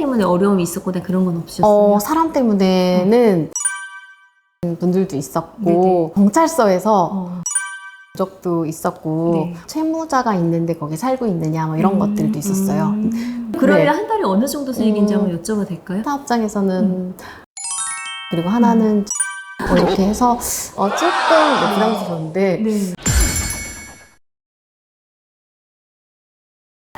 때문에 어려움이 있었거나 그런 건 없으셨어요? 사람 때문에는 분들도 있었고, 경찰서에서 적도 있었고, 네. 채무자가 있는데 거기 살고 있느냐 뭐 이런 것들도 있었어요. 그러면 네. 한 달에 어느 정도 수익인지 한번 여쭤봐도 될까요? 사업장에서는 그리고 하나는 이렇게 해서 조금 부담스러운데 네.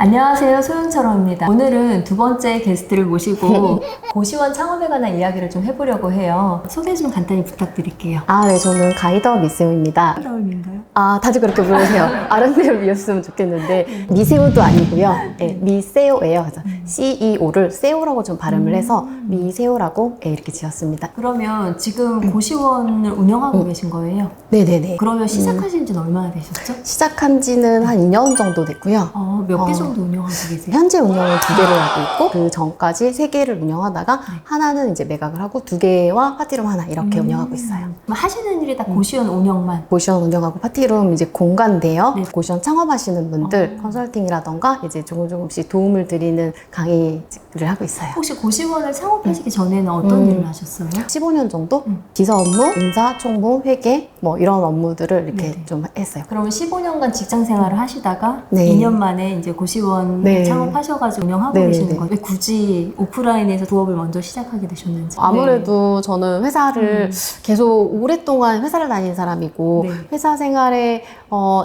안녕하세요, 소영철입니다. 오늘은 두 번째 게스트를 모시고 고시원 창업에 관한 이야기를 좀 해보려고 해요. 소개 좀 간단히 부탁드릴게요. 네, 저는 가이더 미세오입니다. 아름다움인가요? 다들 그렇게 부르세요. 아름다움이었으면 좋겠는데 미세오도 아니고요. 네, 미세오예요. 그래서 CEO를 세오라고 좀 발음을 해서 미세오라고 이렇게 지었습니다. 그러면 지금 고시원을 운영하고 계신 거예요? 네네네. 그러면 시작하신 지는 얼마나 되셨죠? 시작한 지는 한 2년 정도 됐고요. 몇 개 정도 운영하고 계세요? 현재 운영을 2개를 하고 있고 그 전까지 3개를 운영하다가 하나는 이제 매각을 하고 2개와 파티룸 하나 이렇게 운영하고 있어요. 그럼 하시는 일이 다 고시원 운영만? 고시원 운영하고 파티룸 이제 공간인데요. 네. 고시원 창업하시는 분들 컨설팅이라던가 이제 조금씩 도움을 드리는 강의를 하고 있어요. 혹시 고시원을 창업하시기 전에는 어떤 일을 하셨어요? 15년 정도 비서 업무, 인사, 총무, 회계 뭐 이런 업무들을 이렇게 네네. 좀 했어요. 그러면 15년간 직장 생활을 하시다가 네. 2년 만에 이제 고시원 네. 창업하셔가지고 운영하고 네네네. 계시는 거예요? 왜 굳이 오프라인에서 부업을 먼저 시작하게 되셨는지? 아무래도 저는 회사를 계속 오랫동안 회사를 다닌 사람이고 네. 회사 생활에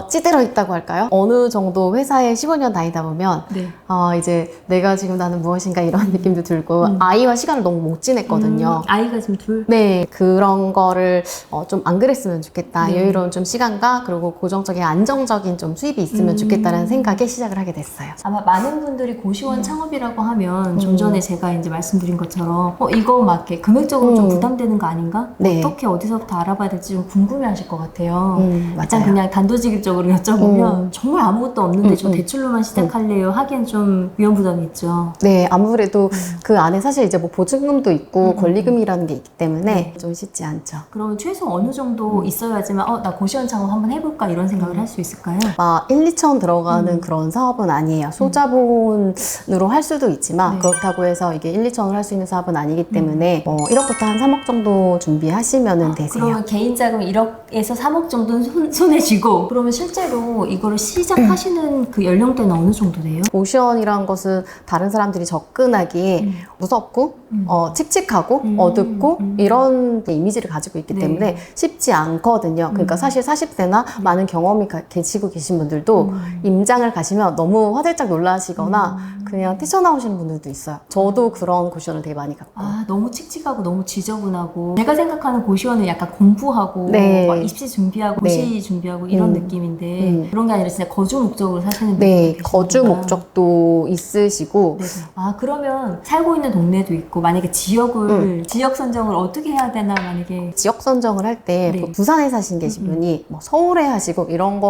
찌들어 있다고 할까요? 어느 정도 회사에 15년 다니다 보면 네. 이제 내가 지금 나는 무엇인가 이런 느낌도 들고 아이와 시간을 너무 못 지냈거든요. 아이가 지금 둘? 네, 그런 거를 좀 안 그랬으면 좋겠다. 네. 여유로운 좀 시간과 그리고 고정적인 안정적인 좀 수입이 있으면 좋겠다라는 생각에 시작을 하게 됐어요. 아마 많은 분들이 고시원 창업이라고 하면 좀 전에 제가 이제 말씀드린 것처럼 이거 막 이렇게 금액적으로 좀 부담되는 거 아닌가? 네. 어떻게 어디서부터 알아봐야 될지 좀 궁금해 하실 것 같아요. 일단 맞아요. 그냥 단도직입적으로 여쭤보면 정말 아무것도 없는데 저 대출로만 시작할래요 하기엔 좀 위험 부담이 있죠. 네, 아무래도 그 안에 사실 이제 뭐 보증금도 있고 권리금이라는 게 있기 때문에 좀 쉽지 않죠. 그러면 최소 어느 정도 있어야지만 나 고시원 창업 한번 해볼까 이런 생각을 할 수 있을까요? 막 1, 2천 들어가는 그런 사업은 아니에요. 소자본으로 할 수도 있지만 네. 그렇다고 해서 이게 1, 2천을 할 수 있는 사업은 아니기 때문에 1억부터 한 3억 정도 준비하시면 되세요. 그러면 개인 자금 1억에서 3억 정도는 손에 쥐고 그러면 실제로 이거를 시작하시는 그 연령대는 어느 정도 돼요? 고시원이란 것은 다른 사람들이 접근하기에 무섭고 칙칙하고 어둡고 이런 이미지를 가지고 있기 네. 때문에 쉽지 않거든요. 그러니까 사실 40대나 많은 경험이 계시고 계신 분들도 임장을 가시면 너무 화들짝 놀라시거나 그냥 뛰쳐나오시는 분들도 있어요. 저도 그런 고시원을 되게 많이 갔고. 너무 칙칙하고 너무 지저분하고 제가 생각하는 고시원은 약간 공부하고 네. 막 입시 준비하고 네. 고시 준비하고 이런 느낌인데 그런 게 아니라 진짜 거주 목적으로 사시는 분들 네, 계시구나. 거주 목적도 있으시고 네. 그러면 살고 있는 동네도 있고 만약에 지역을 지역 선정을 어떻게 해야 되나 만약에 지역 선정을 할 때 네. 부산에 사신 계신 분이 뭐 서울에 하시고 이런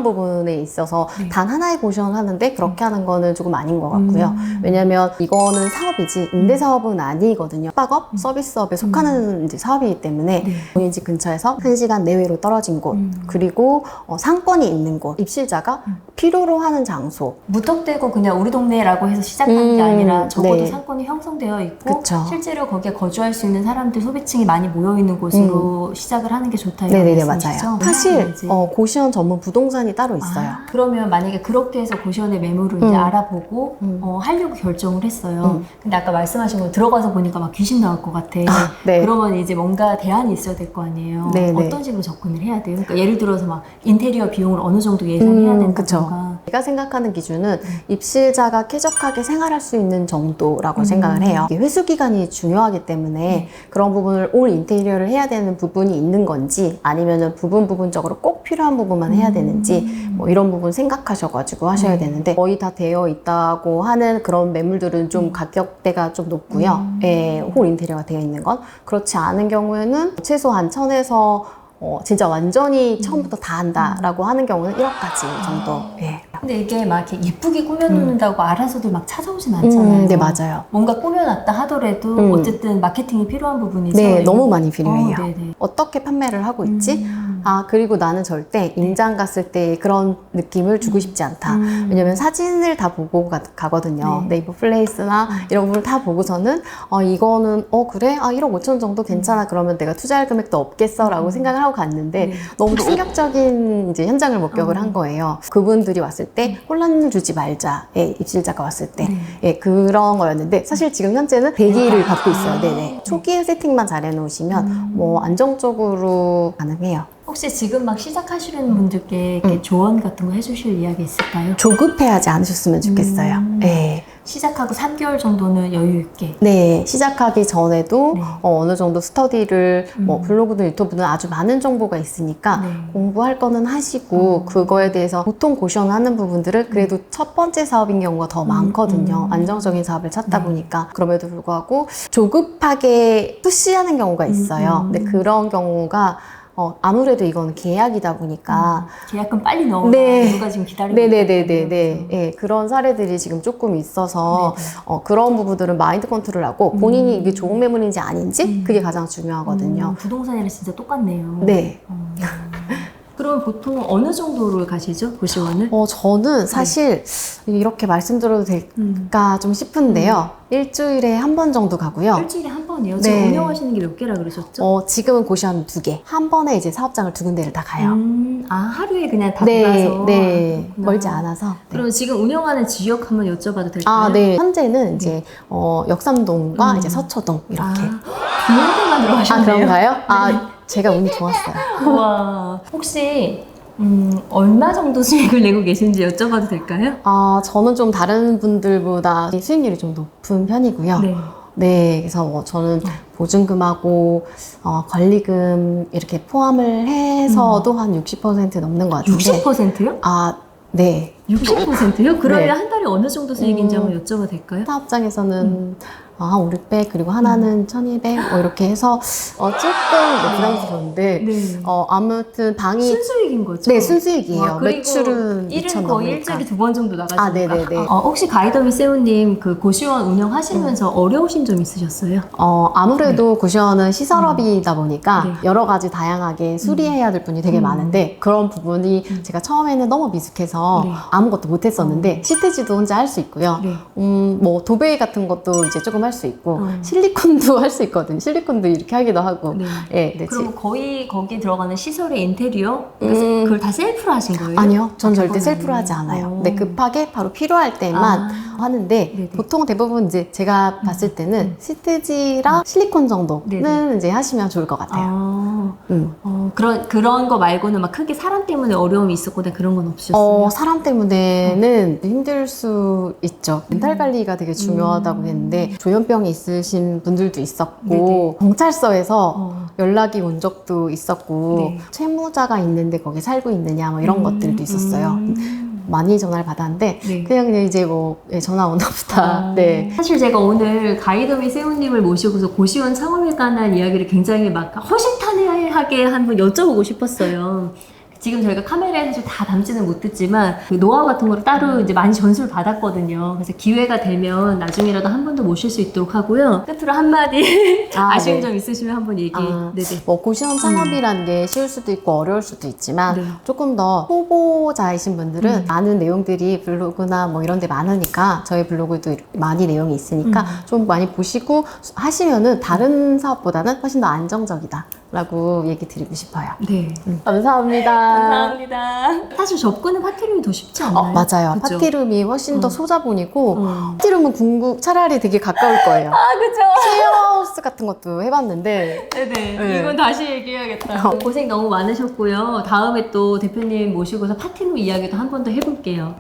부분에 있어서 단 하나의 고시원을 하는데 그렇게 하는 거는 조금 아닌 것 같고요. 왜냐면 이거는 사업이지 임대 사업은 아니거든요. 숙박업, 서비스업에 속하는 이제 사업이기 때문에 본인 집 근처에서 1시간 내외로 떨어진 곳 그리고 상권이 있는 곳, 입실자가 필요로 하는 장소. 무턱대고 그냥 우리 동네라고 해서 시작한 게 아니라 적어도 네. 상권이 형성되어 있고 그쵸. 실제로 거기에 거주할 수 있는 사람들 소비층이 많이 모여 있는 곳으로 시작을 하는 게 좋다 이런 네네네, 말씀이시죠? 맞아요. 사실 이제. 고시원 전문 부동산이 따로 있어요. 그러면 만약에 그렇게 해서 고시원의 매물을 이제 알아보고 하려고 결정을 했어요. 근데 아까 말씀하신 거 들어가서 보니까 막 귀신 나올 것 같아. 네. 그러면 이제 뭔가 대안이 있어야 될 거 아니에요. 네네. 어떤 식으로 접근을 해야 돼요? 그러니까 예를 들어서 막 인테리어 비용을 어느 정도 예산해야 그쵸. 된다던가. 제가 생각하는 기준은 입실자가 쾌적하게 생활할 수 있는 정도라고 생각을 해요. 이게 회수 기간이 중요하기 때문에 그런 부분을 올 인테리어를 해야 되는 부분이 있는 건지 아니면은 부분적으로 꼭 필요한 부분만 해야 되는지 뭐 이런 부분 생각하셔가지고 하셔야 되는데 거의 다 되어 있다고 하는 그런 매물들은 좀 가격대가 좀 높고요. 홀 인테리어가 되어 있는 건 그렇지 않은 경우에는 최소한 1,000에서 진짜 완전히 처음부터 다 한다라고 하는 경우는 1억까지 정도. 예. 근데 이게 막 이렇게 예쁘게 꾸며놓는다고 알아서들 막 찾아오진 않잖아요. 네, 맞아요. 뭔가 꾸며놨다 하더라도 어쨌든 마케팅이 필요한 부분이죠. 네, 너무 많이 필요해요. 네네. 어떻게 판매를 하고 있지? 아, 그리고 나는 절대 임장 갔을 때 그런 느낌을 주고 싶지 않다. 왜냐면 사진을 다 보고 가거든요. 네. 네이버 플레이스나 이런 부분을 다 보고서는 이거는 그래? 1억 5천 정도 괜찮아. 그러면 내가 투자할 금액도 없겠어 라고 생각을 하고 갔는데 네. 너무 충격적인 이제 현장을 목격을 한 거예요. 그분들이 왔을 때 혼란을 주지 말자. 입실자가 왔을 때 그런 거였는데 사실 지금 현재는 대기를 받고 있어요. 네네. 초기에 세팅만 잘 해놓으시면 뭐 안정적으로 가능해요. 혹시 지금 막 시작하시는 분들께 이렇게 조언 같은 거 해주실 이야기 있을까요? 조급해하지 않으셨으면 좋겠어요. 네. 시작하고 3개월 정도는 여유 있게. 네, 시작하기 전에도 네. 어느 정도 스터디를 뭐 블로그든 유튜브든 아주 많은 정보가 있으니까 네. 공부할 거는 하시고 그거에 대해서 보통 고시원하는 부분들은 그래도 첫 번째 사업인 경우가 더 많거든요. 안정적인 사업을 찾다 보니까 그럼에도 불구하고 조급하게 푸시하는 경우가 있어요. 근데 그런 경우가 아무래도 이건 계약이다 보니까 계약금 빨리 넣어라. 네. 누가 지금 기다리고 있다. 네네네네네. 예, 그런 사례들이 지금 조금 있어서 그런 부분들은 마인드 컨트롤하고 본인이 이게 좋은 매물인지 아닌지 그게 가장 중요하거든요. 부동산이랑 진짜 똑같네요. 네. 그럼 보통 어느 정도로 가시죠? 고시원을? 저는 사실 이렇게 말씀드려도 될까 좀 싶은데요. 일주일에 한 번 정도 가고요. 일주일에 한 번이요? 네. 지금 운영하시는 게 몇 개라 그러셨죠? 지금은 고시원 2개. 한 번에 이제 사업장을 2군데를 다 가요. 하루에 그냥 다 네, 돌아서? 네. 그렇구나. 멀지 않아서. 네. 그럼 지금 운영하는 지역 한번 여쭤봐도 될까요? 아, 네. 현재는 이제 역삼동과 이제 서초동 이렇게. 비용대만 들어가셨네요. 그런가요? 제가 운이 좋았어요. 와, 혹시 얼마 정도 수익을 내고 계신지 여쭤봐도 될까요? 저는 좀 다른 분들보다 수익률이 좀 높은 편이고요. 네. 네, 그래서 뭐 저는 보증금하고 권리금 이렇게 포함을 해서도 한 60% 넘는 것 같은데. 60%요? 네. 60%요? 그러면 네. 한 달에 어느 정도 수익인지 한번 여쭤봐도 될까요? 사업장에서는 한 5, 600 그리고 하나는 1200 뭐 이렇게 해서 조금 부담스러운데 네. 아무튼 방이 순수익인 거죠? 네, 순수익이에요. 와, 그리고 매출은 일은 2천 거의 넘으니까. 일주일에 2번 정도 나가시니까. 네네네. 혹시 가이더미 세우님 그 고시원 운영하시면서 어려우신 점 있으셨어요? 아무래도 고시원은 시설업이다 보니까 네. 여러 가지 다양하게 수리해야 될 분이 되게 많은데 그런 부분이 제가 처음에는 너무 미숙해서 네. 아무것도 못했었는데 시트지도 혼자 할 수 있고요. 네. 뭐 도배 같은 것도 이제 조금 할 수 있고 실리콘도 할 수 있거든요. 실리콘도 이렇게 하기도 하고. 네. 네, 그럼 거의 거기 들어가는 시설의 인테리어? 그걸 다 셀프로 하신 거예요? 아니요, 전 절대 그건 셀프로 아니에요. 하지 않아요. 네, 급하게 바로 필요할 때만 하는데 네네. 보통 대부분 이제 제가 봤을 때는 시트지랑 실리콘 정도는 네네. 이제 하시면 좋을 것 같아요. 그런 거 말고는 막 크게 사람 때문에 어려움이 있었거나 그런 건 없으셨어요? 사람 때문에는 힘들 수 있죠. 멘탈 관리가 되게 중요하다고 했는데 조현병이 있으신 분들도 있었고 네네. 경찰서에서 연락이 온 적도 있었고 네. 채무자가 있는데 거기 살고 있느냐 뭐 이런 것들도 있었어요. 많이 전화를 받았는데 네. 그냥 이제 뭐 전화 오나 보다. 네. 사실 제가 오늘 가이더미 세훈님을 모시고서 고시원 창업에 관한 이야기를 굉장히 막 허심탄회하게 한번 여쭤보고 싶었어요. 지금 저희가 카메라에 사실 다 담지는 못했지만 그 노하우 같은 거를 따로 이제 많이 전수를 받았거든요. 그래서 기회가 되면 나중에라도 한 번 더 모실 수 있도록 하고요. 끝으로 한마디 아쉬운 네. 점 있으시면 한번 얘기. 네네. 뭐 고시원 창업이라는 게 쉬울 수도 있고 어려울 수도 있지만 네. 조금 더 초보자이신 분들은 아는 내용들이 블로그나 뭐 이런 데 많으니까 저희 블로그도 많이 내용이 있으니까 좀 많이 보시고 하시면은 다른 사업보다는 훨씬 더 안정적이다 라고 얘기 드리고 싶어요. 네. 감사합니다. 감사합니다. 사실 접근은 파티룸이 더 쉽지 않나요? 맞아요. 그쵸? 파티룸이 훨씬 더 소자본이고 파티룸은 차라리 되게 가까울 거예요. 그죠? 쉐어하우스 같은 것도 해봤는데 네네. 네. 이건 다시 얘기해야겠다. 고생 너무 많으셨고요. 다음에 또 대표님 모시고서 파티룸 이야기도 한 번 더 해볼게요.